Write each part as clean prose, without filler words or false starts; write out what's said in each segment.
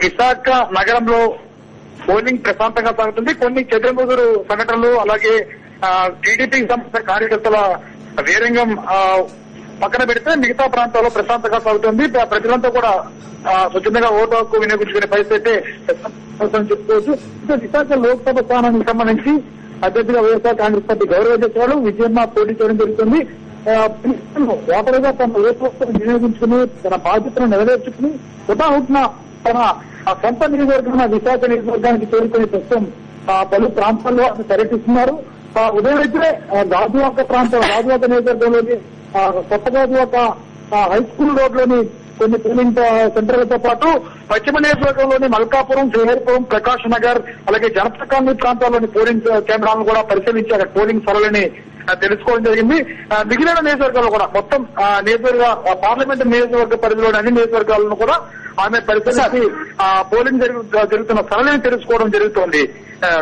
విశాఖ నగరంలో పోలింగ్ ప్రశాంతంగా సాగుతుంది. కొన్ని చెదురుముదురు సంఘటనలు అలాగే టీడీపీకి సంబంధించిన కార్యకర్తల వీరంగం పక్కన పెడితే మిగతా ప్రాంతాల్లో ప్రశాంతంగా సాగుతుంది. ప్రజలంతా కూడా స్వచ్ఛందంగా ఓటు హక్కు వినియోగించుకునే పరిస్థితి చెప్పుకోవచ్చు. విశాఖ లోక్సభ స్థానానికి సంబంధించి అభ్యర్థిగా వైఎస్ఆర్ కాంగ్రెస్ పార్టీ గౌరవ అధ్యక్షురాలు విజయమ్మ పోటీ చేయడం జరుగుతుంది. ఓటరుగా తన ఓటు హక్కును వినియోగించుకుని తన బాధ్యతను నెరవేర్చుకుని హుటాహుటిన తన సొంత నియోజకవర్గం విశాఖ నియోజకవర్గానికి చేరుకునే ప్రస్తుతం పలు ప్రాంతాల్లో పర్యటిస్తున్నారు. ఉదయమైతే గాజువాక ప్రాంతం గాజువాక నియోజకవర్గంలోని కొత్త గాజువాక హై స్కూల్ రోడ్లోని కొన్ని పోలింగ్ సెంటర్లతో పాటు పశ్చిమ నియోజకవర్గంలోని మల్కాపురం, శ్రీహరిపురం, ప్రకాష్ నగర్ అలాగే జనతా కాలనీ ప్రాంతాల్లోని పోలింగ్ కేంద్రాలను కూడా పరిశీలించి అక్కడ పోలింగ్ సరళిని తెలుసుకోవడం జరిగింది. మిగిలిన నియోజకవర్గాల్లో కూడా మొత్తం నియోజకవర్గ పార్లమెంట్ నియోజకవర్గ పరిధిలోని అన్ని నియోజకవర్గాలను కూడా ఆమె పరిశీలించి పోలింగ్ జరుగుతున్న సరళిని తెలుసుకోవడం జరుగుతోంది.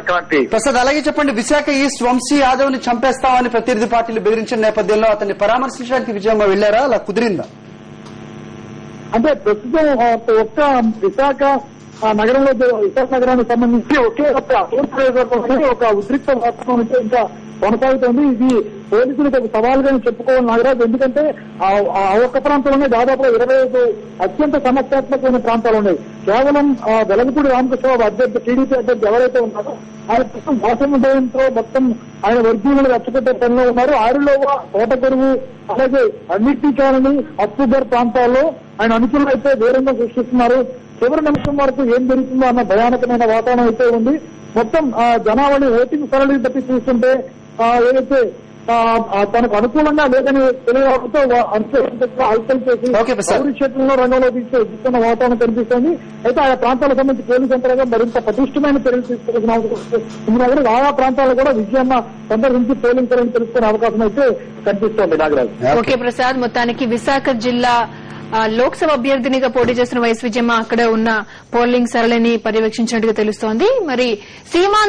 క్రాంతి ప్రసాద్, అలాగే చెప్పండి, విశాఖ ఈస్ట్ వంశీ యాదవ్ ని చంపేస్తామని ప్రత్యర్థి పార్టీలు బెదిరించిన నేపథ్యంలో అతన్ని పరామర్శించడానికి విజయమ్మ వెళ్లారా? అలా కుదిరిందా? అంటే ప్రస్తుతం ఒక్క విశాఖ నగరంలో విశాఖ నగరానికి సంబంధించి ఒకే ఒక ఉద్రిక్త వాతావరణం ఇంకా కొనసాగుతోంది. ఇది పోలీసులకు ఒక సవాలుగా చెప్పుకోవాలి నాగరాజు. ఎందుకంటే ఆ ఒక్క ప్రాంతంలోనే దాదాపు 25 అత్యంత సమస్యాత్మకమైన ప్రాంతాలు ఉన్నాయి. కేవలం వెలగపూడి రామకృష్ణరావు అభ్యర్థి టీడీపీ అభ్యర్థి ఎవరైతే ఉన్నారో ఆయన ప్రస్తుతం మోసం ఉదయంతో మొత్తం ఆయన వర్గీయులు రచ్చగొట్టే పనిలో ఉన్నారు. ఆరులోవా, తోటగొరువు అలాగే అన్నిటి కాలనీ అప్పుగర్ ప్రాంతాల్లో ఆయన అనుకూలంగా అయితే దూరంగా సృష్టిస్తున్నారు. చివరి నిమిషం వరకు ఏం జరుగుతుందో అన్న భయానకమైన వాతావరణం అయితే ఉంది. మొత్తం జనావళి ఓటింగ్ సరళి బట్టి చూస్తుంటే ఏదైతే తనకు అనుకూలంగా లేదని తెలియడంతో హల్చల్ చేసి పౌరు క్షేత్రంలో రంగంలో తీసుకున్న వాతావరణం కనిపిస్తోంది. అయితే ఆయా ప్రాంతాలకు సంబంధించి పోలీసు యంత్రాంగం మరింత పటిష్టమైన చర్యలు తీసుకోవాల్సిన అవసరం. ఆయా ప్రాంతాల్లో కూడా విజయమ్మ సందర్శించి పోలింగ్ సరళిని తెలుసుకునే అవకాశం అయితే కనిపిస్తోంది. నాగరాజు. ఓకే ప్రసాద్, మొత్తానికి విశాఖ జిల్లా లోక్సభ అభ్యర్థినిగా పోటీ చేస్తున్న వైఎస్ విజయమ్మ అక్కడ ఉన్న పోలింగ్ సరళిని పర్యవేక్షించినట్టుగా తెలుస్తోంది. మరి సీమాంధ్ర